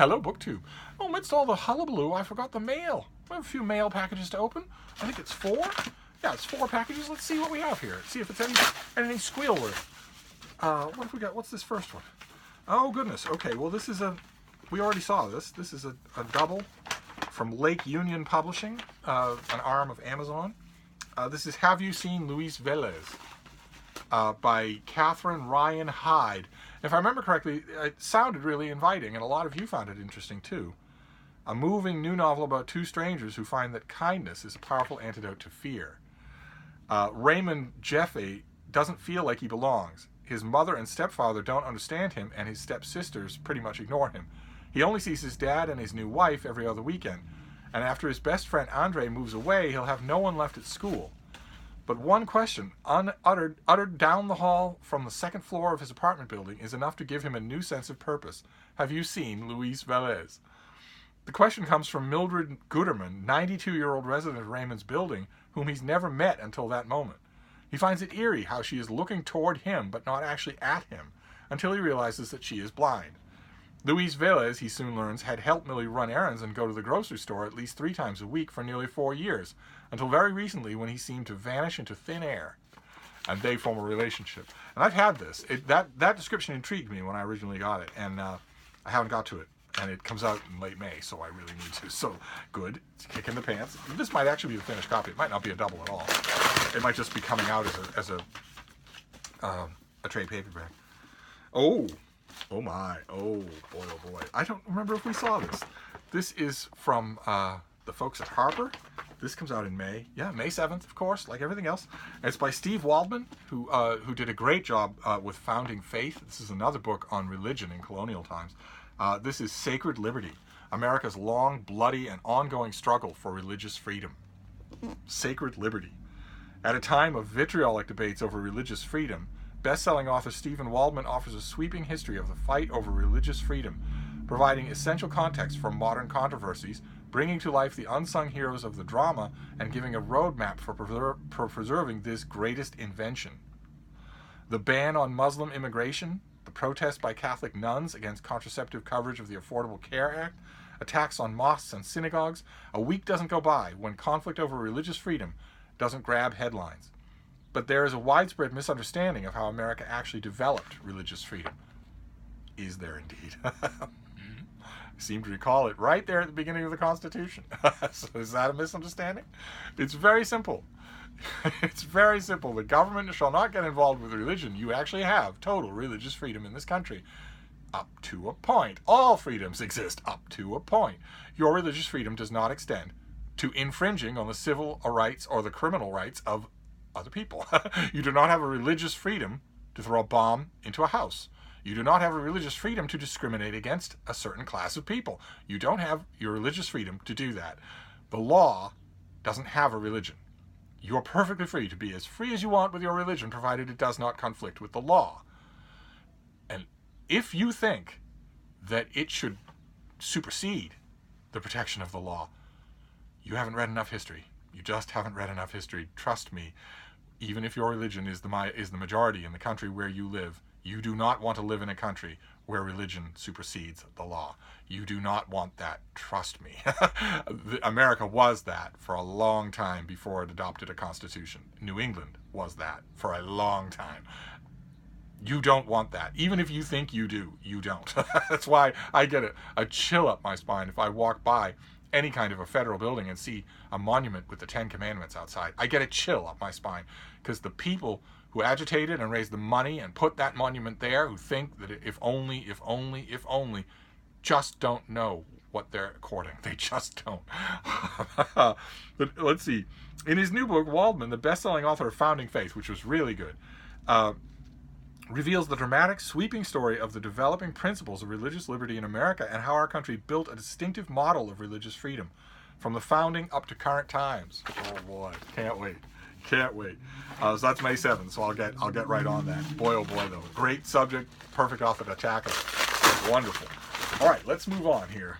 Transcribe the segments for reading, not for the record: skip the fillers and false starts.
Hello, BookTube. Oh, amidst all the hullabaloo, I forgot the mail. We have a few mail packages to open. I think it's 4. Yeah, it's 4 packages. Let's see what we have here. See if it's anything squeal worth. What have we got? What's this first one? Oh, goodness. Okay, well, this is we already saw this. This is a double from Lake Union Publishing, an arm of Amazon. This is Have You Seen Luis Velez? By Catherine Ryan Hyde. If I remember correctly, it sounded really inviting, and a lot of you found it interesting too. A moving new novel about 2 strangers who find that kindness is a powerful antidote to fear. Raymond Jeffy doesn't feel like he belongs. His mother and stepfather don't understand him, and his stepsisters pretty much ignore him. He only sees his dad and his new wife every other weekend, and after his best friend Andre moves away, he'll have no one left at school. But one question, uttered down the hall from the 2nd floor of his apartment building, is enough to give him a new sense of purpose. Have you seen Luis Velez? The question comes from Mildred Guterman, 92-year-old resident of Raymond's building, whom he's never met until that moment. He finds it eerie how she is looking toward him, but not actually at him, until he realizes that she is blind. Luis Velez, he soon learns, had helped Millie run errands and go to the grocery store at least 3 times a week for nearly 4 years, until very recently when he seemed to vanish into thin air. And they form a relationship. And I've had this. That description intrigued me when I originally got it, and I haven't got to it. And it comes out in late May, so I really need to. So, good. It's a kick in the pants. This might actually be the finished copy. It might not be a double at all. It might just be coming out as a trade paperback. Oh my. Oh, boy. I don't remember if we saw this. This is from the folks at Harper. This comes out in May. Yeah, May 7th, of course, like everything else. And it's by Steve Waldman, who did a great job with Founding Faith. This is another book on religion in colonial times. This is Sacred Liberty, America's long, bloody, and ongoing struggle for religious freedom. Sacred Liberty. At a time of vitriolic debates over religious freedom, best-selling author Stephen Waldman offers a sweeping history of the fight over religious freedom, providing essential context for modern controversies, bringing to life the unsung heroes of the drama, and giving a roadmap for preserving this greatest invention. The ban on Muslim immigration, the protest by Catholic nuns against contraceptive coverage of the Affordable Care Act, attacks on mosques and synagogues, a week doesn't go by when conflict over religious freedom doesn't grab headlines. But there is a widespread misunderstanding of how America actually developed religious freedom. Is there indeed? I seem to recall it right there at the beginning of the Constitution. So is that a misunderstanding? It's very simple. It's very simple. The government shall not get involved with religion. You actually have total religious freedom in this country. Up to a point. All freedoms exist up to a point. Your religious freedom does not extend to infringing on the civil rights or the criminal rights of other people. You do not have a religious freedom to throw a bomb into a house. You do not have a religious freedom to discriminate against a certain class of people. You don't have your religious freedom to do that. The law doesn't have a religion. You're perfectly free to be as free as you want with your religion, provided it does not conflict with the law. And if you think that it should supersede the protection of the law, you haven't read enough history. You just haven't read enough history. Trust me, even if your religion is the majority in the country where you live, you do not want to live in a country where religion supersedes the law. You do not want that. Trust me. America was that for a long time before it adopted a constitution. New England was that for a long time. You don't want that. Even if you think you do, you don't. That's why I get a chill up my spine if I walk by any kind of a federal building and see a monument with the 10 Commandments outside. I get a chill up my spine because the people who agitated and raised the money and put that monument there, who think that if only, just don't know what they're courting. They just don't. But let's see. In his new book, Waldman, the best-selling author of Founding Faith, which was really good, reveals the dramatic, sweeping story of the developing principles of religious liberty in America and how our country built a distinctive model of religious freedom from the founding up to current times. Oh boy, can't wait. So that's May 7th, so I'll get right on that. Boy, oh boy, though. Great subject, perfect author to tackle. Wonderful. All right, let's move on here.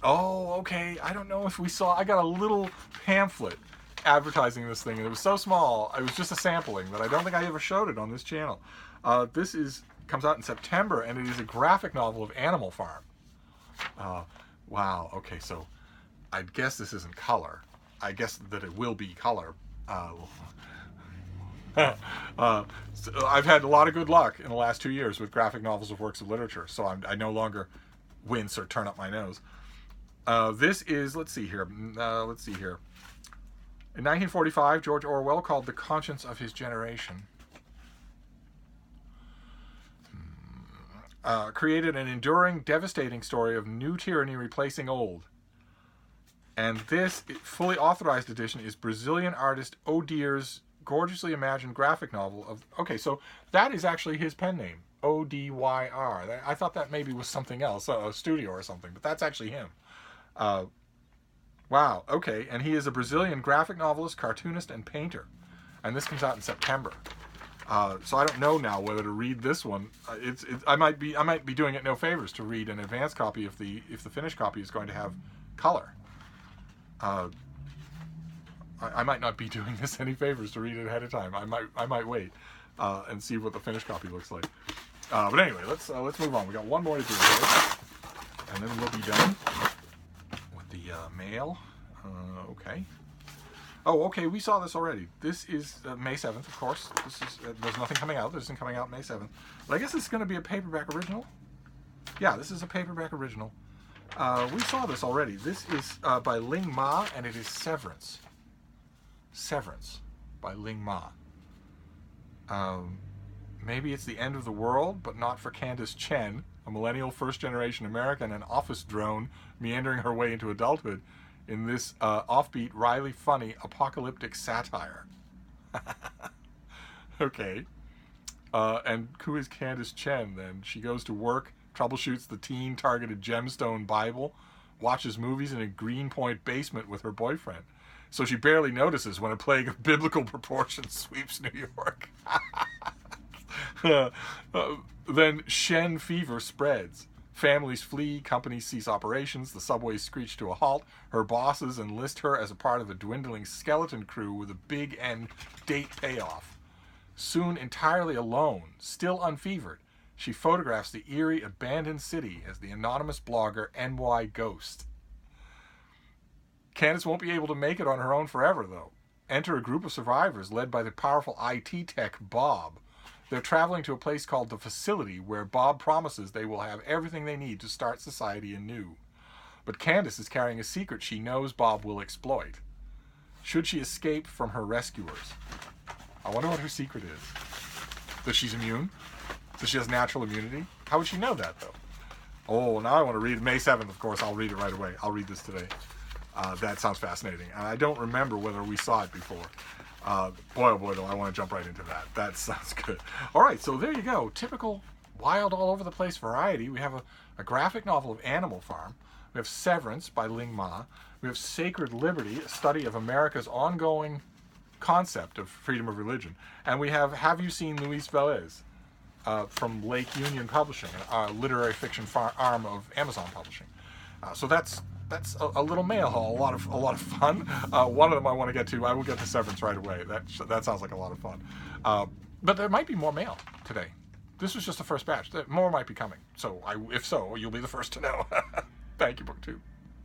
Oh, okay, I don't know if we saw, I got a little pamphlet advertising this thing, and it was so small, it was just a sampling, that I don't think I ever showed it on this channel. This comes out in September, and it is a graphic novel of Animal Farm. Wow. Okay, so I guess this isn't color. I guess that it will be color. So I've had a lot of good luck in the last 2 years with graphic novels of works of literature, so I no longer wince or turn up my nose. This is, let's see here. In 1945, George Orwell called The Conscience of His Generation. Created an enduring, devastating story of new tyranny replacing old. And this fully authorized edition is Brazilian artist Odyr's gorgeously imagined graphic novel of... Okay, so that is actually his pen name, Odyr. I thought that maybe was something else, a studio or something, but that's actually him. Wow, okay, and he is a Brazilian graphic novelist, cartoonist, and painter. And this comes out in September. So I don't know now whether to read this one. I might be doing it no favors to read an advanced copy if the finished copy is going to have color. I might not be doing this any favors to read it ahead of time. I might wait and see what the finished copy looks like. But anyway, let's move on. We got one more to do here, and then we'll be done with the mail. Okay. Oh, okay. We saw this already. This is May 7th, of course. This is there's nothing coming out. This isn't coming out May 7th. But I guess it's going to be a paperback original. Yeah, this is a paperback original. We saw this already. This is by Ling Ma, and it is Severance. Severance by Ling Ma. Maybe it's the end of the world, but not for Candace Chen, a millennial first-generation American and office drone meandering her way into adulthood in this offbeat, wryly funny, apocalyptic satire. Okay. And who is Candace Chen, then? She goes to work, troubleshoots the teen-targeted Gemstone Bible, watches movies in a Greenpoint basement with her boyfriend. So she barely notices when a plague of biblical proportions sweeps New York. Then Shen fever spreads. Families flee, companies cease operations, the subways screech to a halt, her bosses enlist her as a part of a dwindling skeleton crew with a big end date payoff. Soon entirely alone, still unfevered, she photographs the eerie, abandoned city as the anonymous blogger NY Ghost. Candace won't be able to make it on her own forever, though. Enter a group of survivors led by the powerful IT tech Bob. They're traveling to a place called The Facility, where Bob promises they will have everything they need to start society anew. But Candace is carrying a secret she knows Bob will exploit. Should she escape from her rescuers? I wonder what her secret is. That she's immune? That she has natural immunity? How would she know that, though? Oh, now I want to read it. May 7th, of course. I'll read it right away. I'll read this today. That sounds fascinating. And I don't remember whether we saw it before. Boy, oh boy, though, I want to jump right into that. That sounds good. All right, so there you go. Typical wild all over the place variety. We have a graphic novel of Animal Farm. We have Severance by Ling Ma. We have Sacred Liberty, a study of America's ongoing concept of freedom of religion. And we have you seen Luis Velez from Lake Union Publishing, a literary fiction arm of Amazon Publishing. So that's a little mail haul, a lot of fun. One of them I want to get to. I will get to Severance right away. That sounds like a lot of fun. But there might be more mail today. This was just the first batch. More might be coming. So if so, you'll be the first to know. Thank you, BookTube.